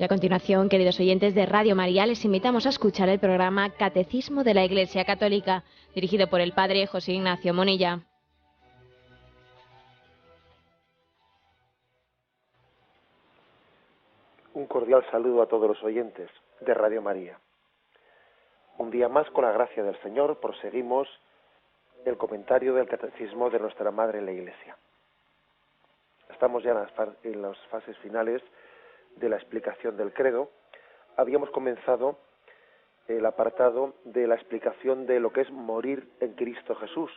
Y a continuación, queridos oyentes de Radio María, les invitamos a escuchar el programa Catecismo de la Iglesia Católica, dirigido por el Padre José Ignacio Monilla. Un cordial saludo a todos los oyentes de Radio María. Un día más, con la gracia del Señor, proseguimos el comentario del Catecismo de nuestra Madre la Iglesia. Estamos ya en las fases finales de la explicación del credo. Habíamos comenzado el apartado de la explicación de lo que es morir en Cristo Jesús.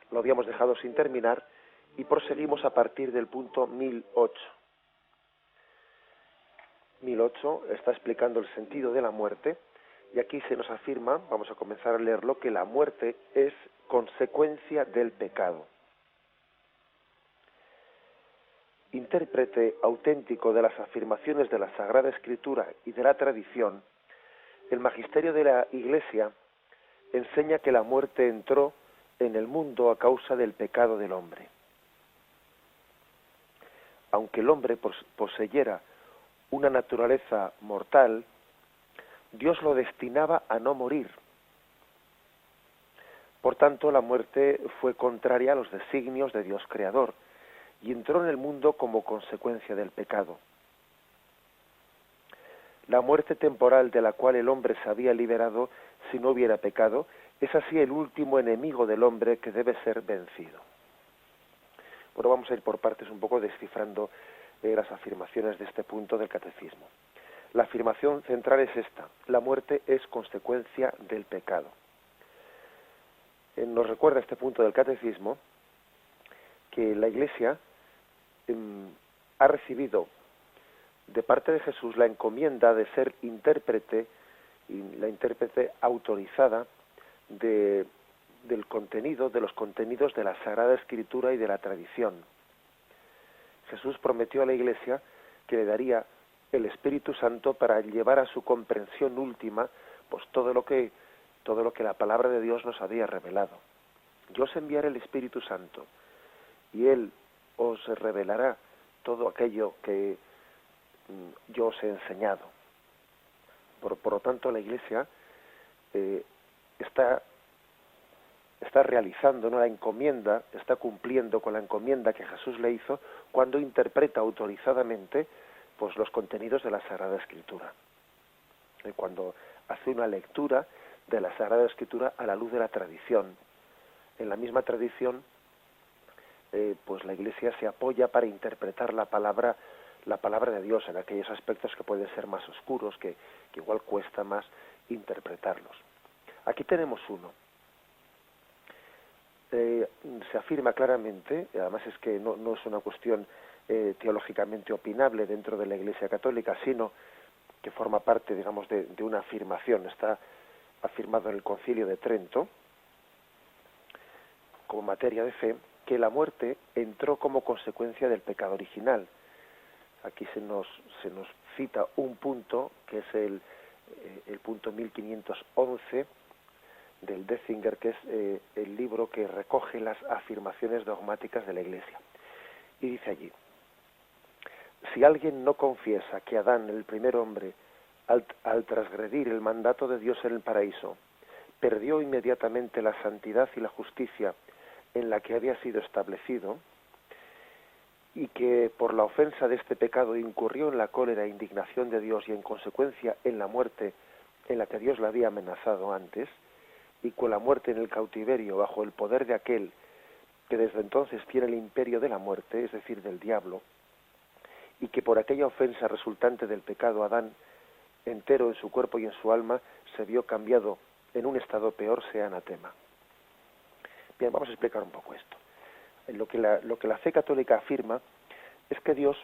Lo habíamos dejado sin terminar y proseguimos a partir del punto 1008. 1008 está explicando el sentido de la muerte y aquí se nos afirma, vamos a comenzar a leerlo, que la muerte es consecuencia del pecado. Intérprete auténtico de las afirmaciones de la Sagrada Escritura y de la tradición, el magisterio de la Iglesia enseña que la muerte entró en el mundo a causa del pecado del hombre. Aunque el hombre poseyera una naturaleza mortal, Dios lo destinaba a no morir. Por tanto, la muerte fue contraria a los designios de Dios Creador y entró en el mundo como consecuencia del pecado. La muerte temporal de la cual el hombre se había liberado si no hubiera pecado es así el último enemigo del hombre que debe ser vencido. Bueno, vamos a ir por partes un poco descifrando las afirmaciones de este punto del catecismo. La afirmación central es esta: la muerte es consecuencia del pecado. Nos recuerda este punto del catecismo que la Iglesia ha recibido de parte de Jesús la encomienda de ser intérprete, y la intérprete autorizada de los contenidos de la Sagrada Escritura y de la tradición. Jesús prometió a la Iglesia que le daría el Espíritu Santo para llevar a su comprensión última pues todo lo que la palabra de Dios nos había revelado. Yo os enviaré el Espíritu Santo y Él os revelará todo aquello que yo os he enseñado. Por lo tanto, la Iglesia está realizando, ¿no?, la encomienda, está cumpliendo con la encomienda que Jesús le hizo cuando interpreta autorizadamente pues los contenidos de la Sagrada Escritura. Cuando hace una lectura de la Sagrada Escritura a la luz de la tradición. En la misma tradición, pues la Iglesia se apoya para interpretar la palabra de Dios en aquellos aspectos que pueden ser más oscuros, que igual cuesta más interpretarlos. Aquí tenemos uno. Se afirma claramente, además es que no es una cuestión teológicamente opinable dentro de la Iglesia Católica, sino que forma parte, digamos, de una afirmación. Está afirmado en el Concilio de Trento, como materia de fe, que la muerte entró como consecuencia del pecado original. Aquí se nos cita un punto, que es el punto 1511, del Detzinger, que es el libro que recoge las afirmaciones dogmáticas de la Iglesia. Y dice allí: si alguien no confiesa que Adán, el primer hombre, al transgredir el mandato de Dios en el paraíso, perdió inmediatamente la santidad y la justicia en la que había sido establecido, y que por la ofensa de este pecado incurrió en la cólera e indignación de Dios y en consecuencia en la muerte en la que Dios le había amenazado antes, y con la muerte en el cautiverio bajo el poder de aquel que desde entonces tiene el imperio de la muerte, es decir, del diablo, y que por aquella ofensa resultante del pecado Adán, entero en su cuerpo y en su alma, se vio cambiado en un estado peor, sea anatema. Bien, vamos a explicar un poco esto. Lo que la fe católica afirma es que Dios,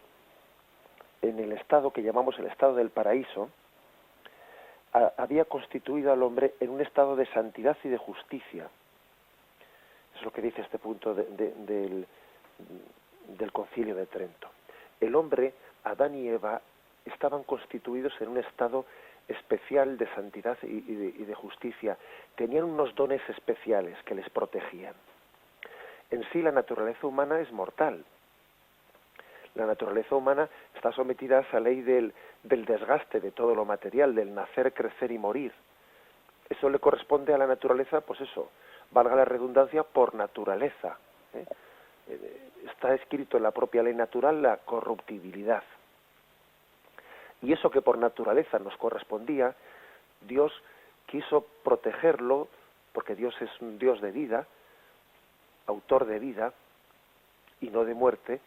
en el estado que llamamos el estado del paraíso, había constituido al hombre en un estado de santidad y de justicia. Es lo que dice este punto del Concilio de Trento. El hombre, Adán y Eva, estaban constituidos en un estado especial de santidad y de justicia. Tenían unos dones especiales que les protegían. En sí, la naturaleza humana es mortal. La naturaleza humana está sometida a esa ley del desgaste de todo lo material, del nacer, crecer y morir. Eso le corresponde a la naturaleza, pues eso, valga la redundancia, por naturaleza. Está escrito en la propia ley natural la corruptibilidad. Y eso que por naturaleza nos correspondía, Dios quiso protegerlo, porque Dios es un Dios de vida, autor de vida y no de muerte.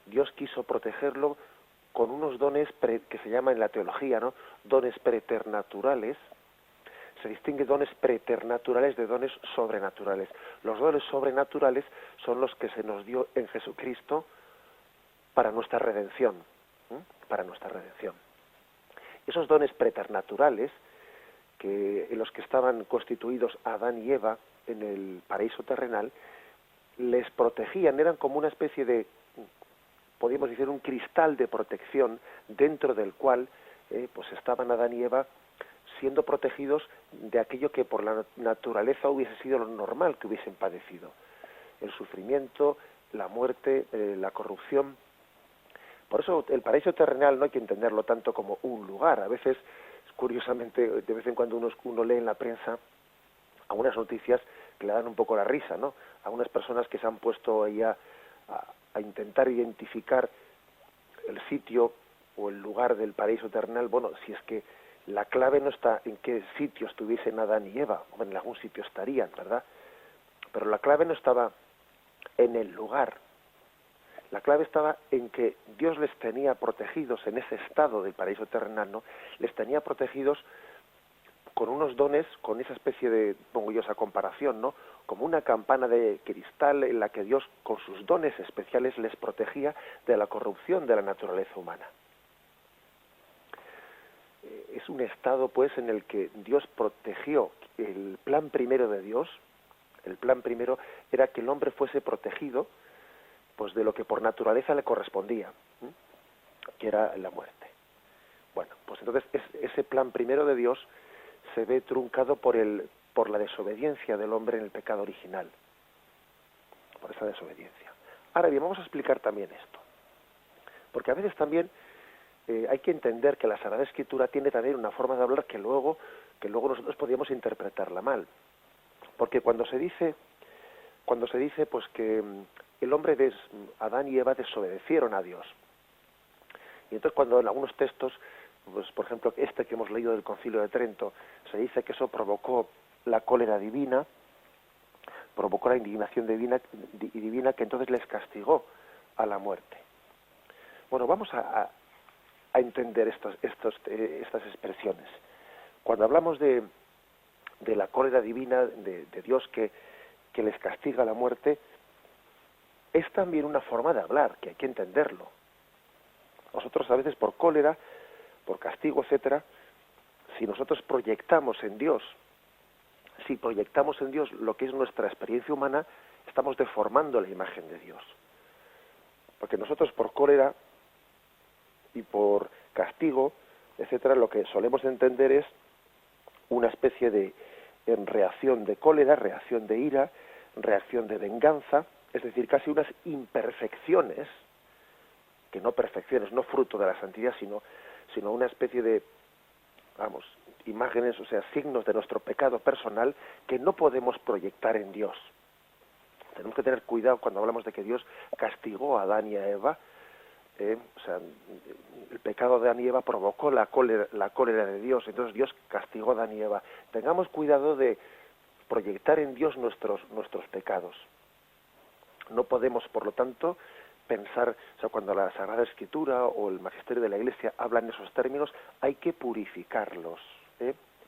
Dios quiso protegerlo con unos dones que se llaman en la teología, ¿no?, dones preternaturales. Se distingue dones preternaturales de dones sobrenaturales. Los dones sobrenaturales son los que se nos dio en Jesucristo para nuestra redención, para nuestra redención. Esos dones preternaturales, en los que estaban constituidos Adán y Eva en el paraíso terrenal, les protegían, eran como una especie de, podríamos decir, un cristal de protección dentro del cual pues estaban Adán y Eva siendo protegidos de aquello que por la naturaleza hubiese sido lo normal que hubiesen padecido: el sufrimiento, la muerte, la corrupción. Por eso el paraíso terrenal no hay que entenderlo tanto como un lugar. A veces, curiosamente, de vez en cuando uno lee en la prensa algunas noticias que le dan un poco la risa, ¿no? Algunas personas que se han puesto ahí a intentar identificar el sitio o el lugar del paraíso terrenal. Bueno, si es que la clave no está en qué sitio estuviesen Adán y Eva, o en algún sitio estarían, ¿verdad? Pero la clave no estaba en el lugar. La clave estaba en que Dios les tenía protegidos en ese estado del paraíso terrenal, ¿no? Les tenía protegidos con unos dones, con esa especie de, pongo yo esa comparación, ¿no?, como una campana de cristal en la que Dios, con sus dones especiales, les protegía de la corrupción de la naturaleza humana. Es un estado, pues, en el que Dios protegió. El plan primero de Dios, el plan primero era que el hombre fuese protegido, pues, de lo que por naturaleza le correspondía, que era la muerte. Bueno, pues entonces ese plan primero de Dios se ve truncado por la desobediencia del hombre en el pecado original, por esa desobediencia. Ahora bien, vamos a explicar también esto, porque a veces también hay que entender que la Sagrada Escritura tiene también una forma de hablar que luego nosotros podríamos interpretarla mal, porque cuando se dice pues que el hombre Adán y Eva desobedecieron a Dios, y entonces cuando en algunos textos, pues por ejemplo este que hemos leído del Concilio de Trento, se dice que eso provocó la cólera divina, provocó la indignación divina que entonces les castigó a la muerte. Bueno, vamos a entender estas expresiones. Cuando hablamos de la cólera divina de Dios que les castiga a la muerte, es también una forma de hablar, que hay que entenderlo. Nosotros a veces por cólera, por castigo, etcétera, si nosotros proyectamos en Dios lo que es nuestra experiencia humana, estamos deformando la imagen de Dios. Porque nosotros por cólera y por castigo, etcétera, lo que solemos entender es una especie de reacción de cólera, reacción de ira, reacción de venganza, es decir, casi unas imperfecciones, que no perfecciones, no fruto de la santidad, sino una especie de, imágenes, o sea, signos de nuestro pecado personal que no podemos proyectar en Dios. Tenemos que tener cuidado cuando hablamos de que Dios castigó a Adán y a Eva. O sea, el pecado de Adán y Eva provocó la cólera de Dios, entonces Dios castigó a Adán y Eva. Tengamos cuidado de proyectar en Dios nuestros pecados. No podemos, por lo tanto, pensar, o sea, cuando la Sagrada Escritura o el Magisterio de la Iglesia hablan en esos términos, hay que purificarlos,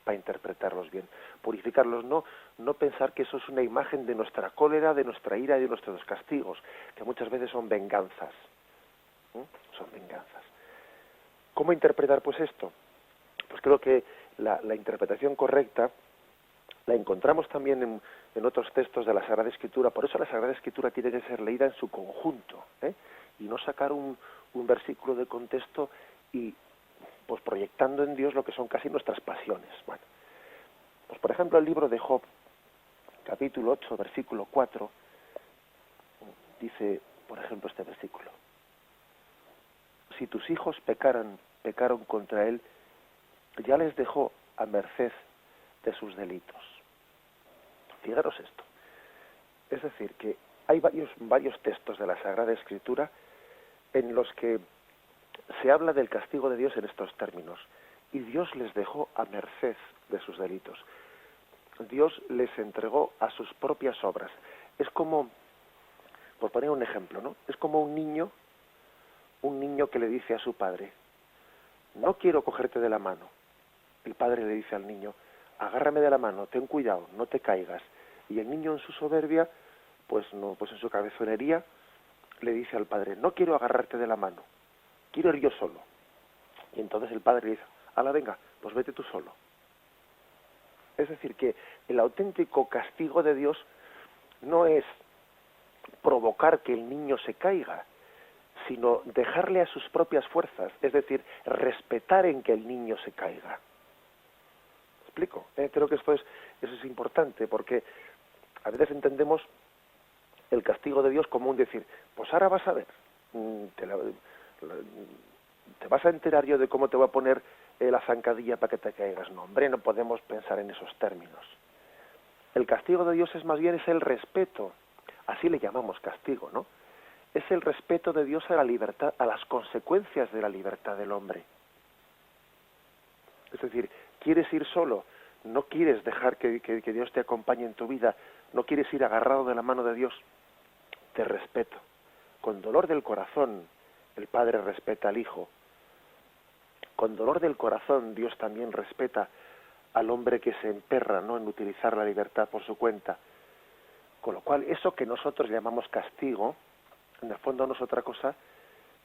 para interpretarlos bien. Purificarlos, no pensar que eso es una imagen de nuestra cólera, de nuestra ira y de nuestros castigos, que muchas veces son venganzas. Son venganzas. ¿Cómo interpretar pues esto? Pues creo que la interpretación correcta la encontramos también en otros textos de la Sagrada Escritura. Por eso la Sagrada Escritura tiene que ser leída en su conjunto, y no sacar un versículo de contexto y pues proyectando en Dios lo que son casi nuestras pasiones. Bueno, pues por ejemplo el libro de Job, capítulo 8, versículo 4, dice, por ejemplo, este versículo: si tus hijos pecaron contra él, ya les dejó a merced de sus delitos. Fijaros esto. Es decir, que hay varios textos de la Sagrada Escritura en los que se habla del castigo de Dios en estos términos. Y Dios les dejó a merced de sus delitos. Dios les entregó a sus propias obras. Es como, por poner un ejemplo, ¿no? Es como un niño que le dice a su padre: no quiero cogerte de la mano. El padre le dice al niño: agárrame de la mano, ten cuidado, no te caigas. Y el niño en su soberbia, pues en su cabezonería, le dice al padre: no quiero agarrarte de la mano, quiero ir yo solo. Y entonces el padre le dice: ala, venga, pues vete tú solo. Es decir, que el auténtico castigo de Dios no es provocar que el niño se caiga, sino dejarle a sus propias fuerzas, es decir, respetar en que el niño se caiga. ¿Me explico? Creo que eso es importante, porque a veces entendemos el castigo de Dios como un decir: pues ahora vas a ver, te vas a enterar yo de cómo te voy a poner la zancadilla para que te caigas. No, hombre, no podemos pensar en esos términos. El castigo de Dios es más bien el respeto, así le llamamos castigo, ¿no? Es el respeto de Dios a la libertad, a las consecuencias de la libertad del hombre. Es decir, ¿quieres ir solo? ¿No quieres dejar que Dios te acompañe en tu vida? ¿No quieres ir agarrado de la mano de Dios? Te respeto. Con dolor del corazón, el Padre respeta al Hijo. Con dolor del corazón, Dios también respeta al hombre que se emperra, ¿no?, en utilizar la libertad por su cuenta. Con lo cual, eso que nosotros llamamos castigo, en el fondo no es otra cosa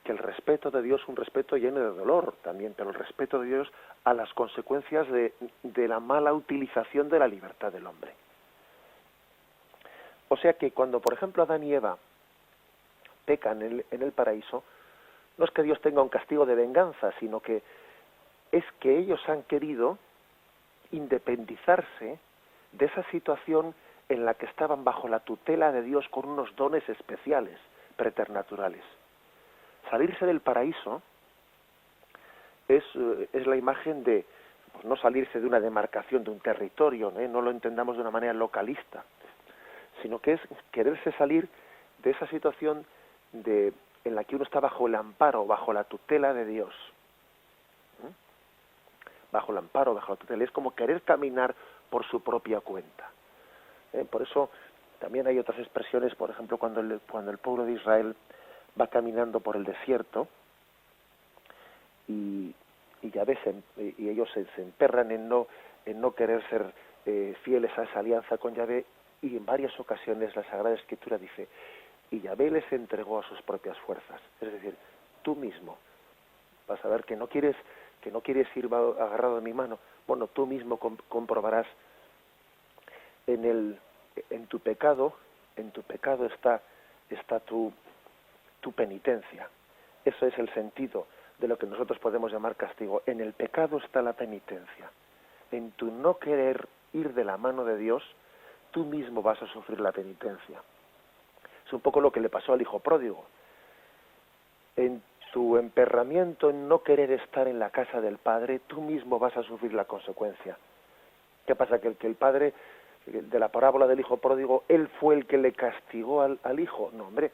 que el respeto de Dios, un respeto lleno de dolor también, pero el respeto de Dios a las consecuencias de la mala utilización de la libertad del hombre. O sea que cuando, por ejemplo, Adán y Eva pecan en el paraíso, no es que Dios tenga un castigo de venganza, sino que es que ellos han querido independizarse de esa situación en la que estaban bajo la tutela de Dios con unos dones especiales, preternaturales. Salirse del paraíso es la imagen de, pues, no salirse de una demarcación, de un territorio, no lo entendamos de una manera localista, sino que es quererse salir de esa situación en la que uno está bajo el amparo, bajo la tutela de Dios. Bajo el amparo, bajo la tutela. Es como querer caminar por su propia cuenta. Por eso también hay otras expresiones, por ejemplo, cuando el pueblo de Israel va caminando por el desierto y ellos se emperran en no querer ser fieles a esa alianza con Yahvé, y en varias ocasiones la Sagrada Escritura dice: y Yahvé les entregó a sus propias fuerzas. Es decir, tú mismo vas a ver que no quieres ir agarrado de mi mano. Bueno, tú mismo comprobarás en tu pecado está tu penitencia. Eso es el sentido de lo que nosotros podemos llamar castigo. En el pecado está la penitencia. En tu no querer ir de la mano de Dios, tú mismo vas a sufrir la penitencia. Es un poco lo que le pasó al hijo pródigo. En tu emperramiento en no querer estar en la casa del Padre, tú mismo vas a sufrir la consecuencia. ¿Qué pasa? Que el Padre, de la parábola del hijo pródigo, él fue el que le castigó al hijo. No, hombre.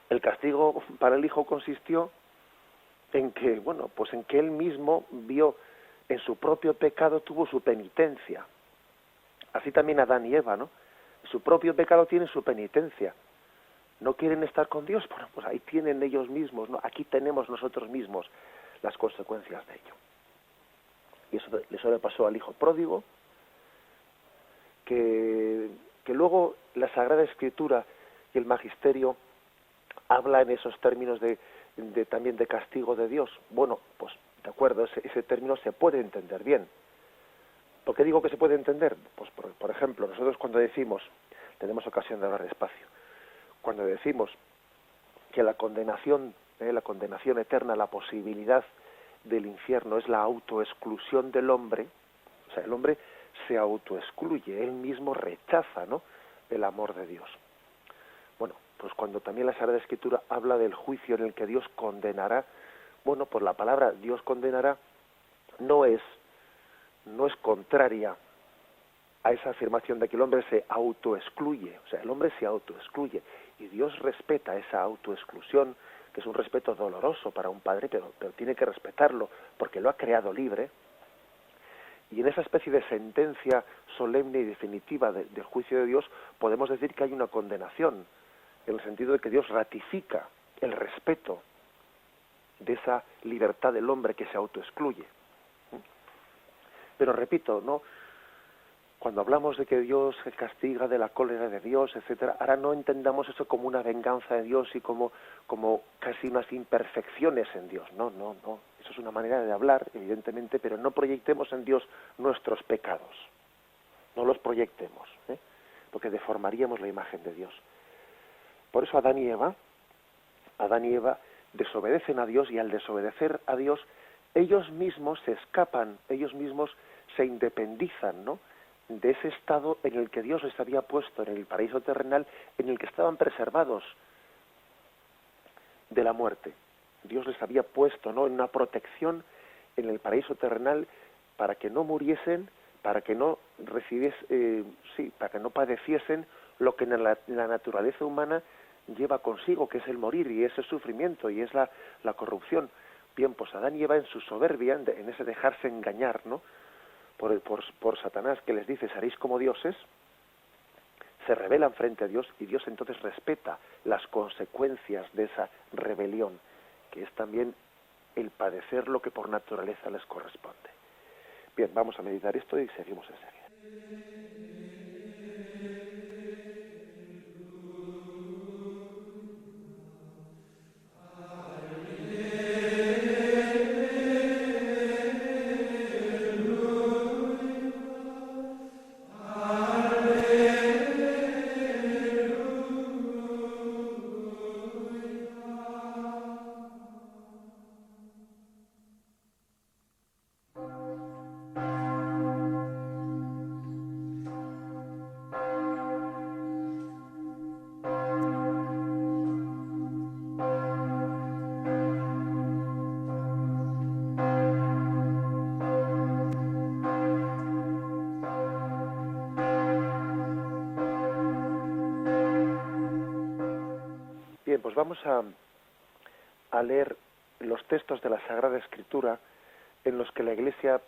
El castigo para el hijo consistió en que él mismo vio en su propio pecado, tuvo su penitencia. Así también Adán y Eva, ¿no? Su propio pecado tiene su penitencia. ¿No quieren estar con Dios? Bueno, pues ahí tienen ellos mismos, ¿no? Aquí tenemos nosotros mismos las consecuencias de ello. Y eso le pasó al hijo pródigo, que luego la Sagrada Escritura y el Magisterio habla en esos términos también de castigo de Dios. Bueno, pues de acuerdo, ese término se puede entender bien. ¿Por qué digo que se puede entender? Pues por ejemplo, nosotros cuando decimos, tenemos ocasión de hablar despacio, cuando decimos que la condenación eterna, la posibilidad del infierno es la autoexclusión del hombre, o sea, el hombre se autoexcluye, él mismo rechaza, ¿no?, el amor de Dios. Bueno, pues cuando también la Sagrada Escritura habla del juicio en el que Dios condenará, bueno, pues la palabra Dios condenará no es contraria a esa afirmación de que el hombre se autoexcluye. O sea, el hombre se autoexcluye y Dios respeta esa autoexclusión, que es un respeto doloroso para un padre, pero tiene que respetarlo porque lo ha creado libre. Y en esa especie de sentencia solemne y definitiva del juicio de Dios podemos decir que hay una condenación, en el sentido de que Dios ratifica el respeto de esa libertad del hombre que se autoexcluye. Pero repito, ¿no? Cuando hablamos de que Dios se castiga, de la cólera de Dios, etcétera, ahora no entendamos eso como una venganza de Dios y como casi unas imperfecciones en Dios. No. Eso es una manera de hablar, evidentemente, pero no proyectemos en Dios nuestros pecados. No los proyectemos, porque deformaríamos la imagen de Dios. Por eso Adán y Eva desobedecen a Dios, y al desobedecer a Dios, ellos mismos se escapan, ellos mismos se independizan, ¿no?, de ese estado en el que Dios les había puesto en el paraíso terrenal, en el que estaban preservados de la muerte. Dios les había puesto, ¿no?, en una protección en el paraíso terrenal para que no muriesen, para que no para que no padeciesen lo que en la naturaleza humana lleva consigo, que es el morir y ese sufrimiento y es la corrupción. Bien, pues Adán y Eva en su soberbia, en ese dejarse engañar, ¿no?, por Satanás, que les dice seréis como dioses, se rebelan frente a Dios, y Dios entonces respeta las consecuencias de esa rebelión, que es también el padecer lo que por naturaleza les corresponde. Bien, vamos a meditar esto y seguimos enseguida. Bien, pues vamos a leer los textos de la Sagrada Escritura en los que la Iglesia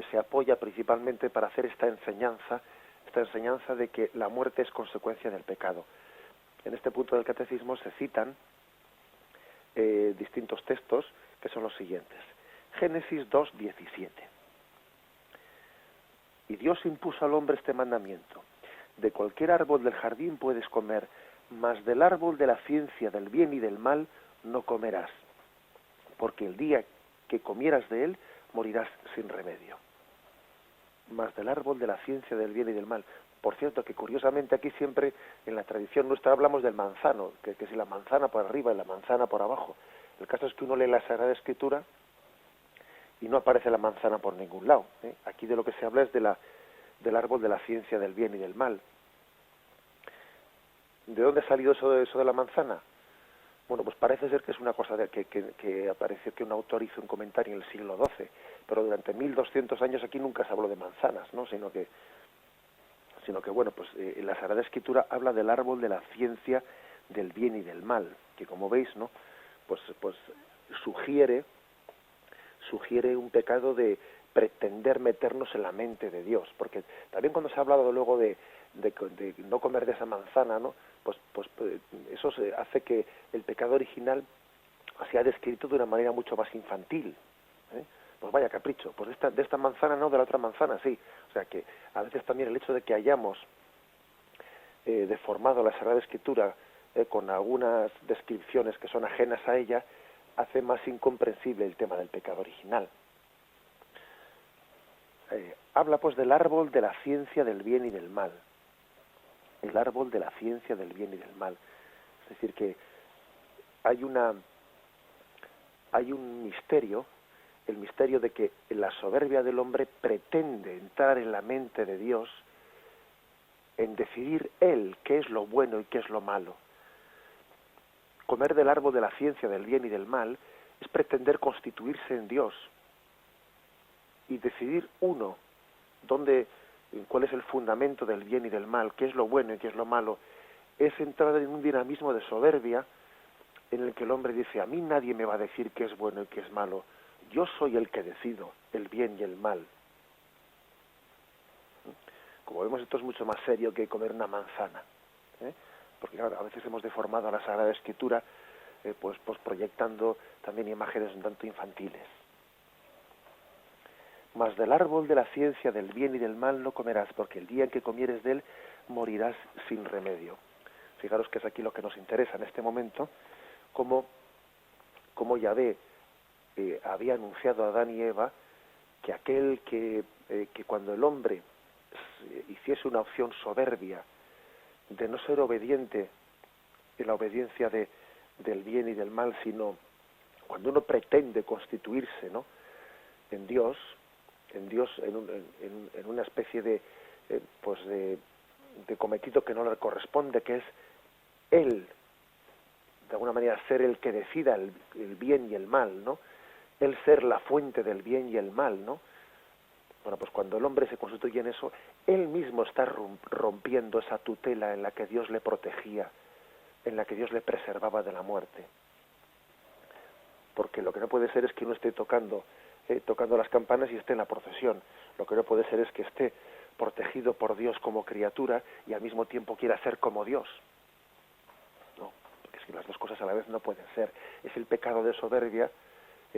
se apoya principalmente para hacer esta enseñanza de que la muerte es consecuencia del pecado. En este punto del Catecismo se citan distintos textos que son los siguientes. Génesis 2:17. Y Dios impuso al hombre este mandamiento: de cualquier árbol del jardín puedes comer, mas del árbol de la ciencia del bien y del mal no comerás, porque el día que comieras de él morirás sin remedio. Mas del árbol de la ciencia del bien y del mal. Por cierto, que curiosamente aquí siempre en la tradición nuestra hablamos del manzano, que si la manzana por arriba y la manzana por abajo. El caso es que uno lee la Sagrada Escritura y no aparece la manzana por ningún lado. Aquí de lo que se habla es del árbol de la ciencia del bien y del mal. ¿De dónde ha salido eso de la manzana? Bueno, pues parece ser que es una cosa que apareció, que un autor hizo un comentario en el siglo XII, pero durante 1200 años aquí nunca se habló de manzanas, ¿no? Sino que bueno, pues la Sagrada Escritura habla del árbol de la ciencia del bien y del mal, que como veis, ¿no?, pues sugiere un pecado de pretender meternos en la mente de Dios, porque también cuando se ha hablado luego de no comer de esa manzana, ¿no?, pues eso hace que el pecado original sea descrito de una manera mucho más infantil. Pues vaya capricho, pues de esta manzana no, de la otra manzana sí. O sea que a veces también el hecho de que hayamos deformado la Sagrada Escritura con algunas descripciones que son ajenas a ella, hace más incomprensible el tema del pecado original. Habla pues del árbol de la ciencia del bien y del mal. El árbol de la ciencia del bien y del mal. Es decir, que hay un misterio, el misterio de que la soberbia del hombre pretende entrar en la mente de Dios en decidir él qué es lo bueno y qué es lo malo. Comer del árbol de la ciencia del bien y del mal es pretender constituirse en Dios y decidir uno cuál es el fundamento del bien y del mal, qué es lo bueno y qué es lo malo. Es entrar en un dinamismo de soberbia en el que el hombre dice: a mí nadie me va a decir qué es bueno y qué es malo, yo soy el que decido el bien y el mal. Como vemos, esto es mucho más serio que comer una manzana, ¿eh? Porque claro, a veces hemos deformado a la Sagrada Escritura pues proyectando también imágenes un tanto infantiles. Mas del árbol de la ciencia del bien y del mal no comerás, porque el día en que comieres de él morirás sin remedio. Fijaros que es aquí lo que nos interesa en este momento, como Yahvé había anunciado a Adán y Eva que aquel que cuando el hombre hiciese una opción soberbia de no ser obediente en la obediencia del bien y del mal, sino cuando uno pretende constituirse, ¿no?, en Dios, en una especie de cometido que no le corresponde, que es él, de alguna manera, ser el que decida el bien y el mal, ¿no? Él ser la fuente del bien y el mal, ¿no? Bueno, pues cuando el hombre se constituye en eso, él mismo está rompiendo esa tutela en la que Dios le protegía, en la que Dios le preservaba de la muerte. Porque lo que no puede ser es que uno esté tocando las campanas y esté en la procesión. Lo que no puede ser es que esté protegido por Dios como criatura y al mismo tiempo quiera ser como Dios. No, porque es que las dos cosas a la vez no pueden ser. Es el pecado de soberbia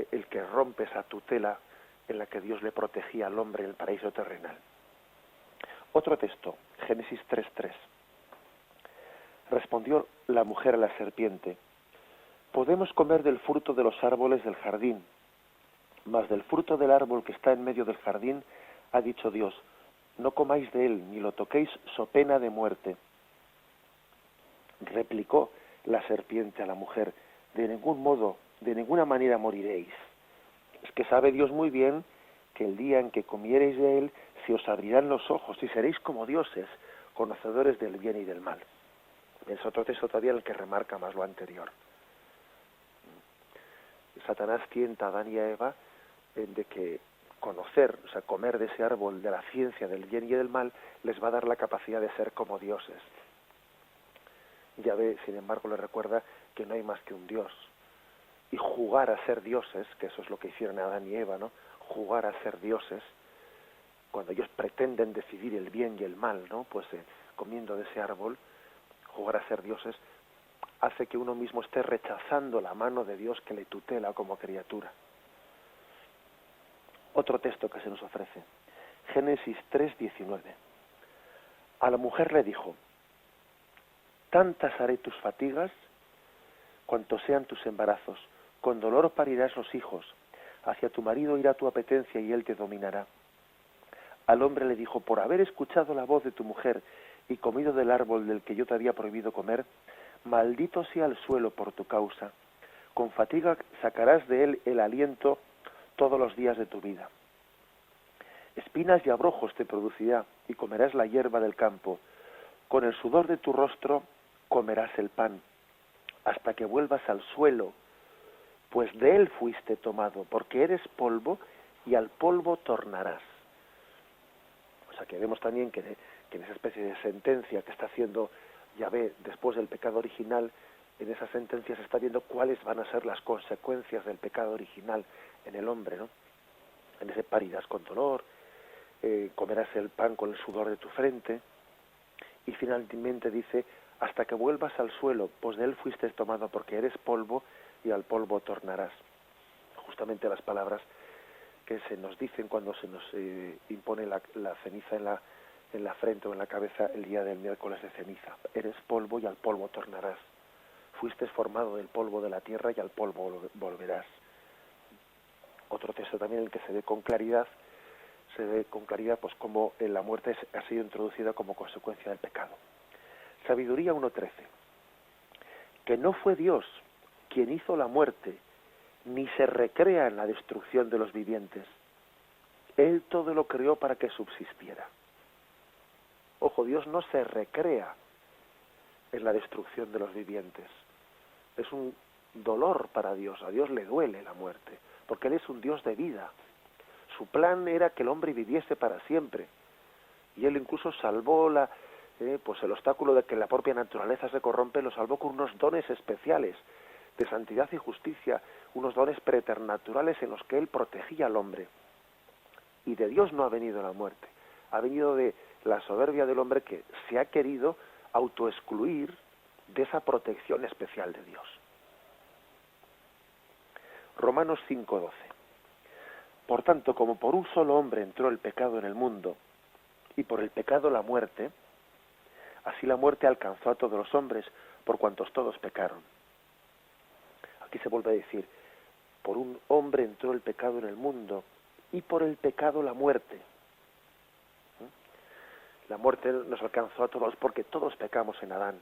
el que rompe esa tutela en la que Dios le protegía al hombre en el paraíso terrenal. Otro texto, Génesis 3:3. Respondió la mujer a la serpiente: podemos comer del fruto de los árboles del jardín, mas del fruto del árbol que está en medio del jardín, ha dicho Dios: no comáis de él, ni lo toquéis, so pena de muerte. Replicó la serpiente a la mujer: de ningún modo, de ninguna manera moriréis. Es que sabe Dios muy bien que el día en que comiereis de él, se os abrirán los ojos y seréis como dioses, conocedores del bien y del mal. Es otro texto todavía el que remarca más lo anterior. Satanás tienta a Adán y a Eva de que conocer, o sea, comer de ese árbol de la ciencia del bien y del mal, les va a dar la capacidad de ser como dioses. Yahvé, sin embargo, le recuerda que no hay más que un Dios. Y jugar a ser dioses, que eso es lo que hicieron Adán y Eva, ¿no? Jugar a ser dioses, cuando ellos pretenden decidir el bien y el mal, ¿no? Pues comiendo de ese árbol, jugar a ser dioses, hace que uno mismo esté rechazando la mano de Dios que le tutela como criatura. Otro texto que se nos ofrece, Génesis 3:19. A la mujer le dijo: tantas haré tus fatigas cuantos sean tus embarazos, con dolor parirás los hijos, hacia tu marido irá tu apetencia y él te dominará. Al hombre le dijo: por haber escuchado la voz de tu mujer y comido del árbol del que yo te había prohibido comer, maldito sea el suelo por tu causa, con fatiga sacarás de él el aliento todos los días de tu vida. Espinas y abrojos te producirá, y comerás la hierba del campo. Con el sudor de tu rostro comerás el pan, hasta que vuelvas al suelo, pues de él fuiste tomado, porque eres polvo, y al polvo tornarás. O sea que vemos también que en esa especie de sentencia que está haciendo Yahvé después del pecado original, en esa sentencia se está viendo cuáles van a ser las consecuencias del pecado original en el hombre, ¿no? En ese parirás con dolor, comerás el pan con el sudor de tu frente, y finalmente dice: hasta que vuelvas al suelo, pues de él fuiste tomado, porque eres polvo y al polvo tornarás. Justamente las palabras que se nos dicen cuando se nos impone la ceniza en la frente o en la cabeza el día del miércoles de ceniza. Eres polvo y al polvo tornarás. Fuiste formado del polvo de la tierra y al polvo volverás. Otro texto también en el que se ve con claridad pues cómo la muerte ha sido introducida como consecuencia del pecado. Sabiduría 1:13. Que no fue Dios quien hizo la muerte, ni se recrea en la destrucción de los vivientes. Él todo lo creó para que subsistiera. Ojo, Dios no se recrea en la destrucción de los vivientes. es un dolor para Dios. A Dios le duele la muerte, porque Él es un Dios de vida. Su plan era que el hombre viviese para siempre, y Él incluso salvó pues el obstáculo de que la propia naturaleza se corrompe, lo salvó con unos dones especiales de santidad y justicia, unos dones preternaturales en los que Él protegía al hombre. Y de Dios no ha venido la muerte, ha venido de la soberbia del hombre que se ha querido autoexcluir de esa protección especial de Dios. Romanos 5:12. Por tanto, como por un solo hombre entró el pecado en el mundo, y por el pecado la muerte, así la muerte alcanzó a todos los hombres, por cuantos todos pecaron. Aquí se vuelve a decir, por un hombre entró el pecado en el mundo, y por el pecado la muerte. La muerte nos alcanzó a todos porque todos pecamos en Adán.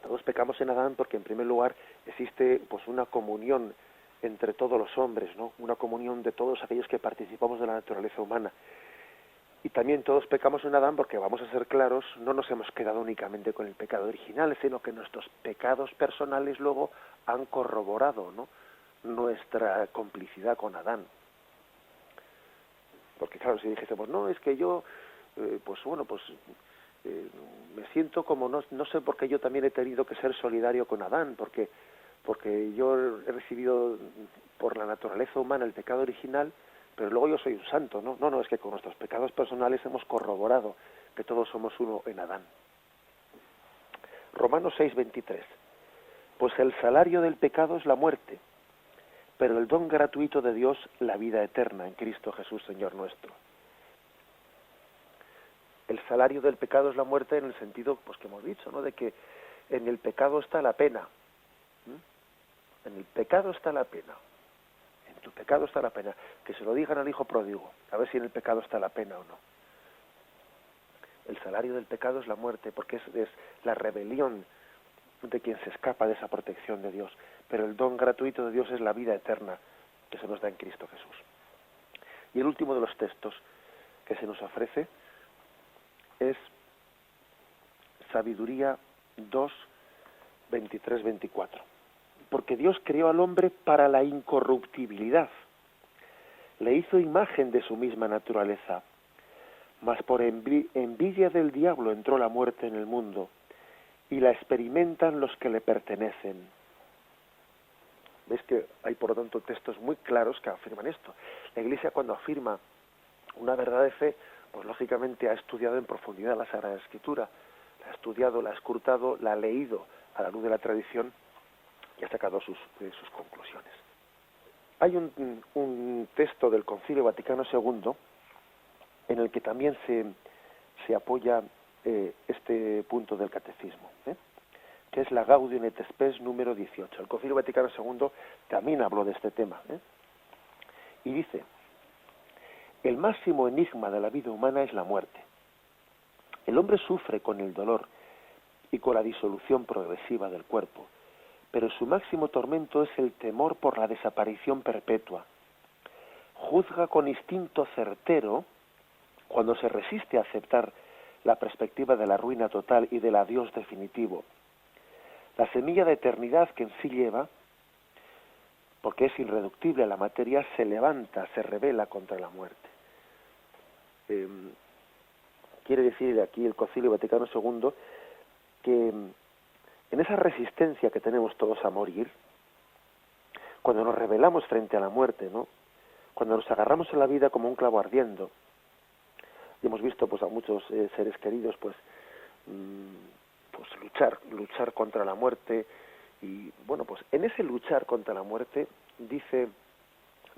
Todos pecamos en Adán porque, en primer lugar, existe pues una comunión entre todos los hombres, ¿no? Una comunión de todos aquellos que participamos de la naturaleza humana. Y también todos pecamos en Adán porque, vamos a ser claros, no nos hemos quedado únicamente con el pecado original, sino que nuestros pecados personales luego han corroborado, ¿no?, nuestra complicidad con Adán. Porque claro, si dijésemos, no, es que yo, me siento como, no sé por qué yo también he tenido que ser solidario con Adán, porque yo he recibido por la naturaleza humana el pecado original, pero luego yo soy un santo, ¿no? No, es que con nuestros pecados personales hemos corroborado que todos somos uno en Adán. Romanos 6:23. Pues el salario del pecado es la muerte, pero el don gratuito de Dios, la vida eterna en Cristo Jesús, Señor nuestro. El salario del pecado es la muerte en el sentido, pues, que hemos dicho, ¿no?, de que en el pecado está la pena. En el pecado está la pena. En tu pecado está la pena. Que se lo digan al hijo pródigo, a ver si en el pecado está la pena o no. El salario del pecado es la muerte, porque es la rebelión de quien se escapa de esa protección de Dios. Pero el don gratuito de Dios es la vida eterna que se nos da en Cristo Jesús. Y el último de los textos que se nos ofrece es Sabiduría 2, 23, 24. Porque Dios creó al hombre para la incorruptibilidad. Le hizo imagen de su misma naturaleza. Mas por envidia del diablo entró la muerte en el mundo, y la experimentan los que le pertenecen. ¿Ves que hay, por lo tanto, textos muy claros que afirman esto? La Iglesia, cuando afirma una verdad de fe, pues lógicamente ha estudiado en profundidad la Sagrada Escritura, la ha estudiado, la ha escrutado, la ha leído a la luz de la tradición y ha sacado sus conclusiones. Hay un texto del Concilio Vaticano II en el que también se apoya este punto del catecismo, que es la Gaudium et Spes número 18. El Concilio Vaticano II también habló de este tema, y dice: el máximo enigma de la vida humana es la muerte. El hombre sufre con el dolor y con la disolución progresiva del cuerpo, pero su máximo tormento es el temor por la desaparición perpetua. Juzga con instinto certero cuando se resiste a aceptar la perspectiva de la ruina total y del adiós definitivo. La semilla de eternidad que en sí lleva, porque es irreductible a la materia, se levanta, se rebela contra la muerte. Quiere decir aquí el Concilio Vaticano II que en esa resistencia que tenemos todos a morir, cuando nos rebelamos frente a la muerte, ¿no?, cuando nos agarramos a la vida como un clavo ardiendo, y hemos visto pues a muchos seres queridos pues luchar contra la muerte, y bueno, pues en ese luchar contra la muerte dice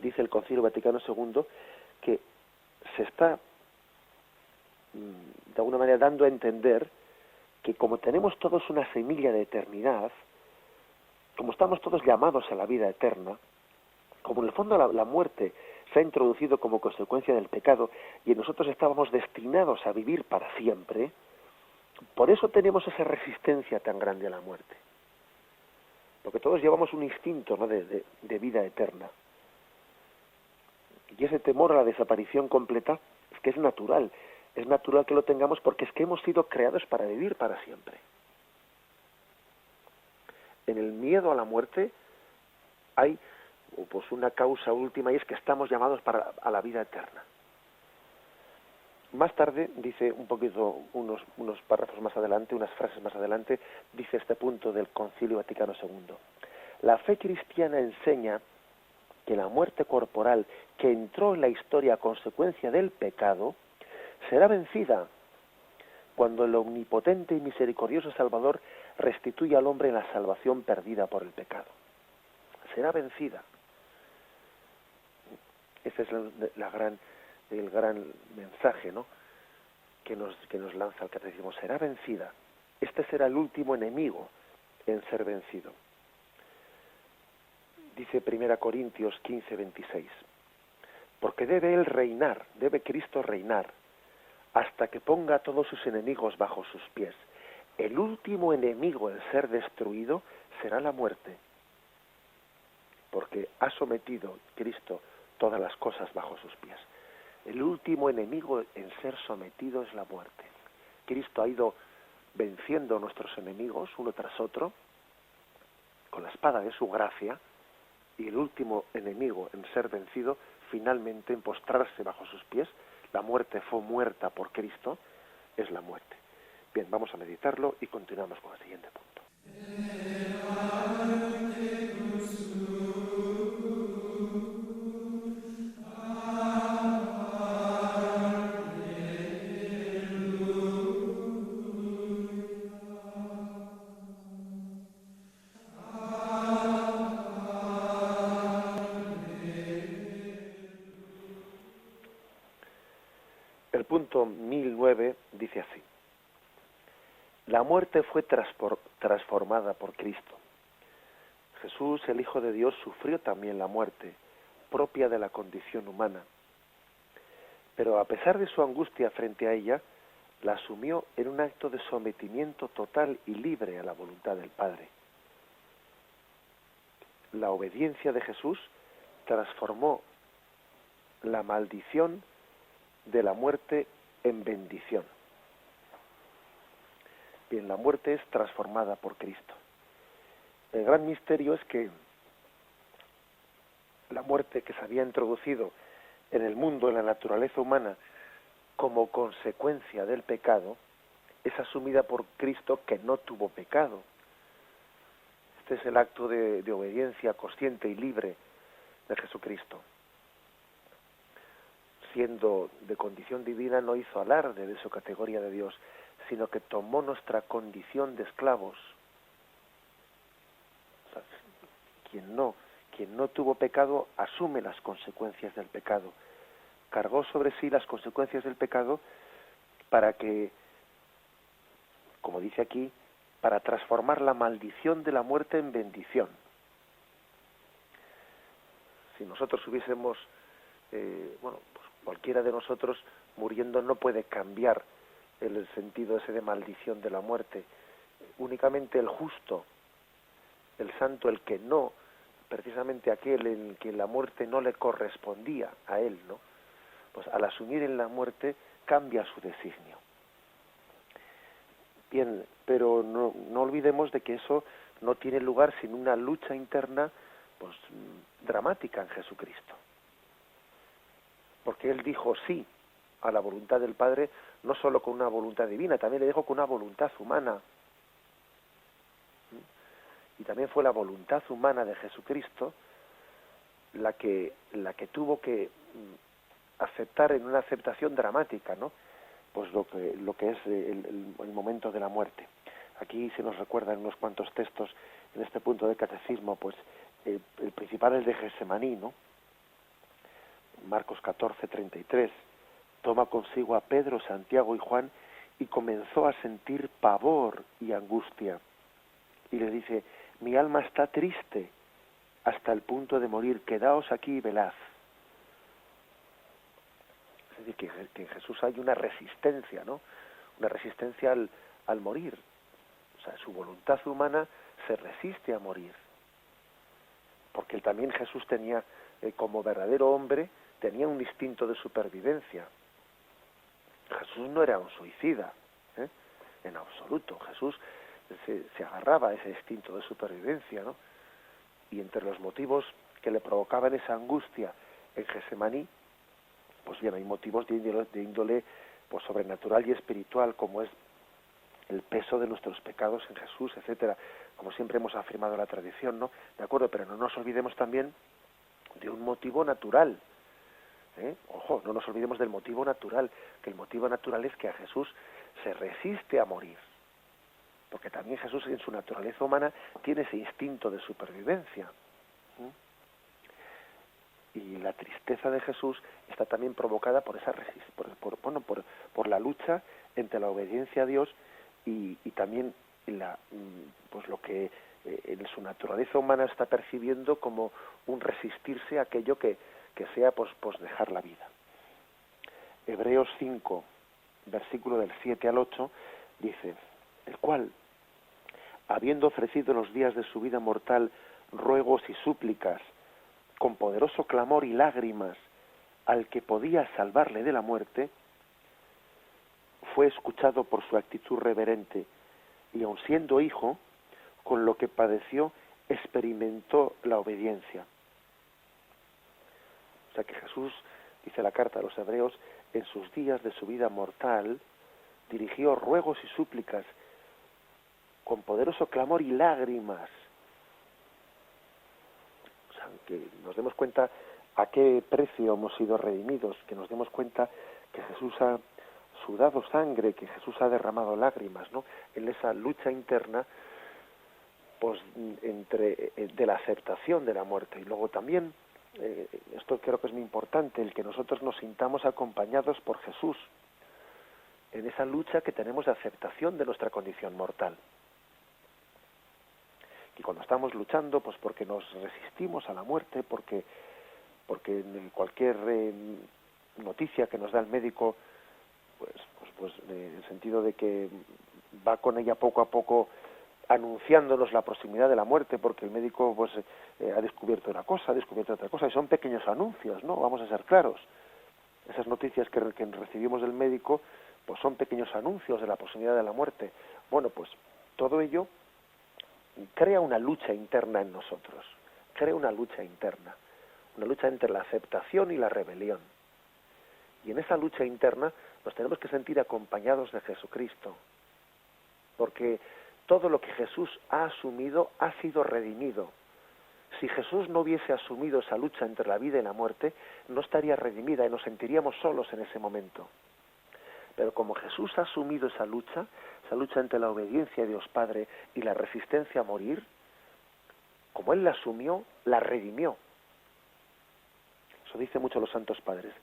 el Concilio Vaticano II que se está de alguna manera dando a entender que como tenemos todos una semilla de eternidad, como estamos todos llamados a la vida eterna, como en el fondo la muerte se ha introducido como consecuencia del pecado y nosotros estábamos destinados a vivir para siempre, por eso tenemos esa resistencia tan grande a la muerte. Porque todos llevamos un instinto, ¿no?, de vida eterna. Y ese temor a la desaparición completa es que es natural que lo tengamos porque es que hemos sido creados para vivir para siempre. En el miedo a la muerte hay pues una causa última, y es que estamos llamados a la vida eterna. Más tarde, dice un poquito, unos párrafos más adelante, unas frases más adelante, dice este punto del Concilio Vaticano II. La fe cristiana enseña que la muerte corporal que entró en la historia a consecuencia del pecado será vencida cuando el omnipotente y misericordioso Salvador restituya al hombre la salvación perdida por el pecado. Será vencida. Ese es el gran mensaje, ¿no?, que nos lanza el catecismo. Será vencida. Este será el último enemigo en ser vencido. Dice 1 Corintios 15:26. Porque debe Cristo reinar, hasta que ponga a todos sus enemigos bajo sus pies. El último enemigo en ser destruido será la muerte, porque ha sometido Cristo todas las cosas bajo sus pies. El último enemigo en ser sometido es la muerte. Cristo ha ido venciendo a nuestros enemigos uno tras otro con la espada de su gracia, y el último enemigo en ser vencido, finalmente en postrarse bajo sus pies. La muerte fue muerta por Cristo, es la muerte. Bien, vamos a meditarlo y continuamos con el siguiente punto. El punto 1009 dice así: la muerte fue transformada por Cristo. Jesús, el Hijo de Dios, sufrió también la muerte, propia de la condición humana. Pero a pesar de su angustia frente a ella, la asumió en un acto de sometimiento total y libre a la voluntad del Padre. La obediencia de Jesús transformó la maldición de la muerte en bendición. Bien, la muerte es transformada por Cristo. El gran misterio es que la muerte que se había introducido en el mundo, en la naturaleza humana, como consecuencia del pecado, es asumida por Cristo, que no tuvo pecado. Este es el acto de obediencia consciente y libre de Jesucristo. Siendo de condición divina, no hizo alarde de su categoría de Dios, sino que tomó nuestra condición de esclavos. O sea, quien no tuvo pecado asume las consecuencias del pecado. Cargó sobre sí las consecuencias del pecado para que, como dice aquí, para transformar la maldición de la muerte en bendición. Si nosotros hubiésemos, pues cualquiera de nosotros muriendo no puede cambiar el sentido ese de maldición de la muerte. Únicamente el justo, el santo, el que no, precisamente aquel en el que la muerte no le correspondía a él, ¿no?, pues al asumir en la muerte cambia su designio. Bien, pero no olvidemos de que eso no tiene lugar sin una lucha interna, pues dramática en Jesucristo. Porque él dijo sí a la voluntad del Padre, no solo con una voluntad divina, también le dijo con una voluntad humana. Y también fue la voluntad humana de Jesucristo la que tuvo que aceptar en una aceptación dramática, ¿no?, pues lo que es el momento de la muerte. Aquí se nos recuerdan unos cuantos textos en este punto del catecismo, pues el principal es de Getsemaní, ¿no? Marcos 14:33, toma consigo a Pedro, Santiago y Juan y comenzó a sentir pavor y angustia. Y le dice: mi alma está triste hasta el punto de morir, quedaos aquí y velad. Es decir, que en Jesús hay una resistencia, ¿no?, una resistencia al morir. O sea, su voluntad humana se resiste a morir. Porque también Jesús tenía, como verdadero hombre, tenía un instinto de supervivencia. Jesús no era un suicida, en absoluto. Jesús se agarraba a ese instinto de supervivencia, ¿no? Y entre los motivos que le provocaban esa angustia en Getsemaní, pues bien, hay motivos de índole pues sobrenatural y espiritual, como es el peso de nuestros pecados en Jesús, etcétera, como siempre hemos afirmado en la tradición, ¿no? De acuerdo, pero no nos olvidemos también de un motivo natural, ¿eh? Ojo, no nos olvidemos del motivo natural, que el motivo natural es que a Jesús se resiste a morir, porque también Jesús en su naturaleza humana tiene ese instinto de supervivencia. Y la tristeza de Jesús está también provocada por esa por la lucha entre la obediencia a Dios y también pues lo que en su naturaleza humana está percibiendo como un resistirse a aquello que sea pues dejar la vida. Hebreos 5, versículo del 7 al 8, dice: el cual, habiendo ofrecido en los días de su vida mortal ruegos y súplicas, con poderoso clamor y lágrimas, al que podía salvarle de la muerte, fue escuchado por su actitud reverente, y aun siendo hijo, con lo que padeció, experimentó la obediencia. O sea que Jesús, dice la carta a los Hebreos, en sus días de su vida mortal, dirigió ruegos y súplicas, con poderoso clamor y lágrimas. O sea, que nos demos cuenta a qué precio hemos sido redimidos, que nos demos cuenta que Jesús ha sudado sangre, que Jesús ha derramado lágrimas, ¿no? En esa lucha interna, pues de la aceptación de la muerte. Y luego también, esto creo que es muy importante, el que nosotros nos sintamos acompañados por Jesús en esa lucha que tenemos de aceptación de nuestra condición mortal. Y cuando estamos luchando, pues porque nos resistimos a la muerte, porque en cualquier noticia que nos da el médico, pues en el sentido de que va con ella poco a poco anunciándonos la proximidad de la muerte, porque el médico pues ha descubierto una cosa, ha descubierto otra cosa, y son pequeños anuncios, ¿no? Vamos a ser claros. Esas noticias que recibimos del médico, pues son pequeños anuncios de la proximidad de la muerte. Bueno, pues todo ello crea una lucha interna en nosotros, crea una lucha interna, una lucha entre la aceptación y la rebelión. Y en esa lucha interna nos tenemos que sentir acompañados de Jesucristo, porque todo lo que Jesús ha asumido ha sido redimido. Si Jesús no hubiese asumido esa lucha entre la vida y la muerte, no estaría redimida y nos sentiríamos solos en ese momento. Pero como Jesús ha asumido esa lucha entre la obediencia a Dios Padre y la resistencia a morir, como Él la asumió, la redimió. Eso dice mucho los santos padres.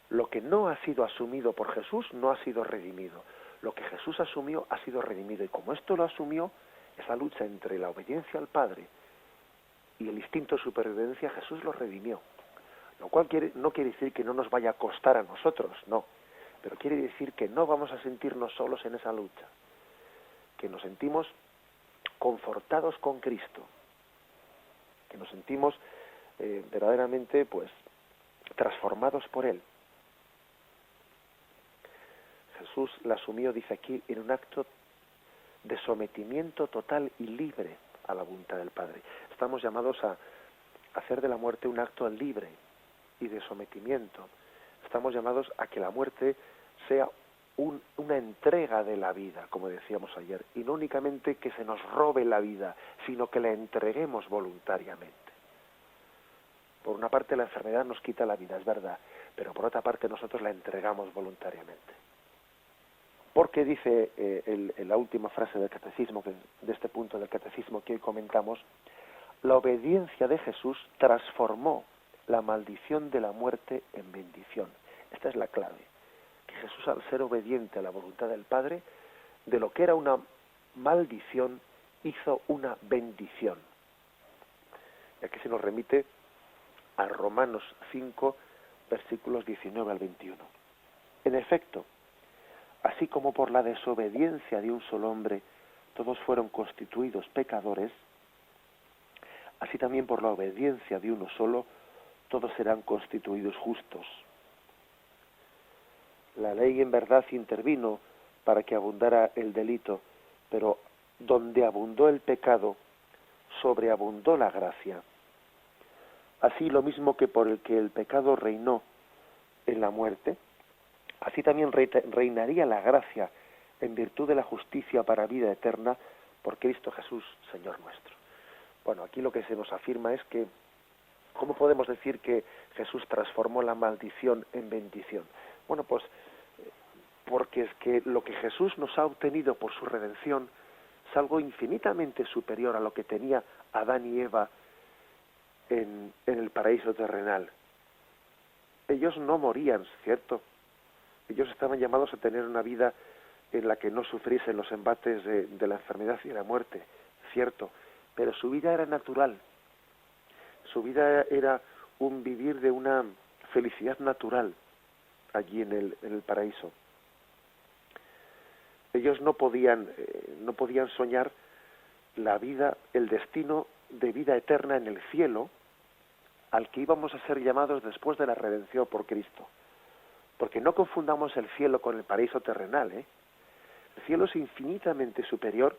Lo que no ha sido asumido por Jesús no ha sido redimido. Lo que Jesús asumió ha sido redimido. Y como esto lo asumió, esa lucha entre la obediencia al Padre y el instinto de supervivencia, Jesús lo redimió. Lo cual no quiere decir que no nos vaya a costar a nosotros, no. Pero quiere decir que no vamos a sentirnos solos en esa lucha. Que nos sentimos confortados con Cristo. Que nos sentimos verdaderamente, pues, transformados por Él. Jesús la asumió, dice aquí, en un acto de sometimiento total y libre a la voluntad del Padre. Estamos llamados a hacer de la muerte un acto libre y de sometimiento. Estamos llamados a que la muerte sea una entrega de la vida, como decíamos ayer, y no únicamente que se nos robe la vida, sino que la entreguemos voluntariamente. Por una parte la enfermedad nos quita la vida, es verdad, pero por otra parte nosotros la entregamos voluntariamente. Porque dice en la última frase del catecismo, de este punto del catecismo que hoy comentamos, la obediencia de Jesús transformó la maldición de la muerte en bendición. Esta es la clave, que Jesús, al ser obediente a la voluntad del Padre, de lo que era una maldición hizo una bendición. Y aquí se nos remite a Romanos 5, versículos 19 al 21. En efecto, así como por la desobediencia de un solo hombre todos fueron constituidos pecadores, así también por la obediencia de uno solo todos serán constituidos justos. La ley en verdad intervino para que abundara el delito, pero donde abundó el pecado, sobreabundó la gracia. Así, lo mismo que por el que el pecado reinó en la muerte, así también reinaría la gracia en virtud de la justicia para vida eterna por Cristo Jesús, Señor nuestro. Bueno, aquí lo que se nos afirma es que, ¿cómo podemos decir que Jesús transformó la maldición en bendición? Bueno, pues porque es que lo que Jesús nos ha obtenido por su redención es algo infinitamente superior a lo que tenía Adán y Eva en el paraíso terrenal. Ellos no morían, ¿cierto? Ellos estaban llamados a tener una vida en la que no sufriesen los embates de la enfermedad y de la muerte, ¿cierto? Pero su vida era natural. Su vida era un vivir de una felicidad natural allí en el paraíso. Ellos no podían soñar la vida, el destino de vida eterna en el cielo, al que íbamos a ser llamados después de la redención por Cristo. Porque no confundamos el cielo con el paraíso terrenal, ¿eh? El cielo es infinitamente superior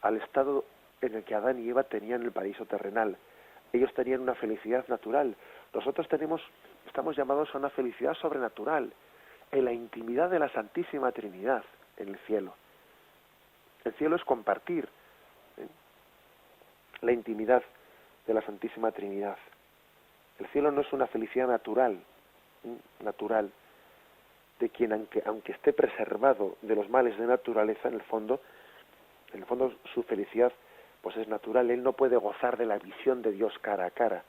al estado en el que Adán y Eva tenían el paraíso terrenal. Ellos tenían una felicidad natural. Nosotros estamos llamados a una felicidad sobrenatural, en la intimidad de la Santísima Trinidad, en el cielo. El cielo es compartir, ¿eh?, la intimidad de la Santísima Trinidad. El cielo no es una felicidad natural, de quien aunque esté preservado de los males de naturaleza, en el fondo su felicidad pues es natural. Él no puede gozar de la visión de Dios cara a cara.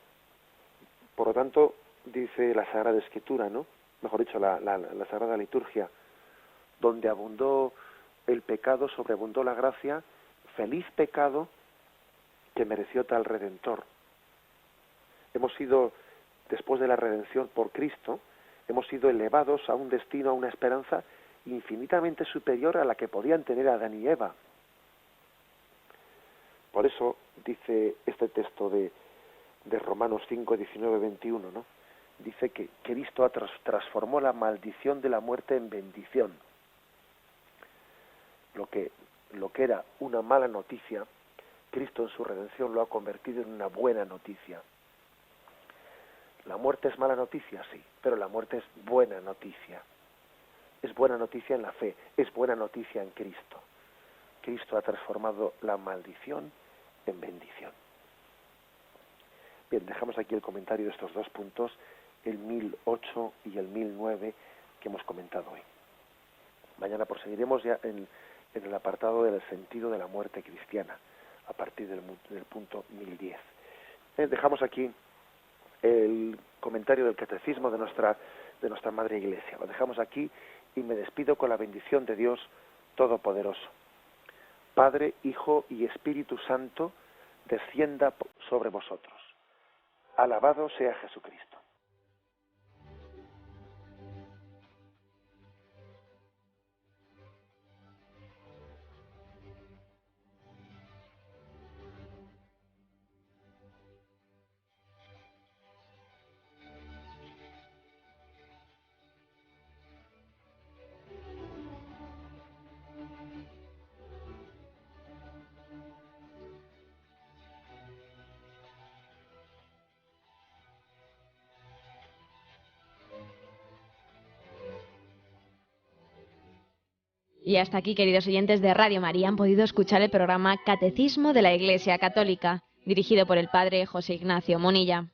Por lo tanto, dice la Sagrada Escritura, ¿no? Mejor dicho, la Sagrada Liturgia, donde abundó el pecado, sobreabundó la gracia, feliz pecado que mereció tal Redentor. Hemos sido, después de la redención por Cristo, hemos sido elevados a un destino, a una esperanza infinitamente superior a la que podían tener Adán y Eva. Por eso dice este texto de Romanos 5, 19, 21, ¿no? Dice que Cristo transformó la maldición de la muerte en bendición. Lo que era una mala noticia, Cristo en su redención lo ha convertido en una buena noticia. La muerte es mala noticia, sí, pero la muerte es buena noticia. Es buena noticia en la fe, es buena noticia en Cristo. Cristo ha transformado la maldición en bendición. Bien, dejamos aquí el comentario de estos dos puntos, el 1008 y el 1009 que hemos comentado hoy. Mañana proseguiremos ya en el apartado del sentido de la muerte cristiana, a partir del punto 1010. Dejamos aquí el comentario del catecismo de nuestra Madre Iglesia. Lo dejamos aquí y me despido con la bendición de Dios Todopoderoso. Padre, Hijo y Espíritu Santo, descienda sobre vosotros. Alabado sea Jesucristo. Y hasta aquí, queridos oyentes de Radio María, han podido escuchar el programa Catecismo de la Iglesia Católica, dirigido por el Padre José Ignacio Monilla.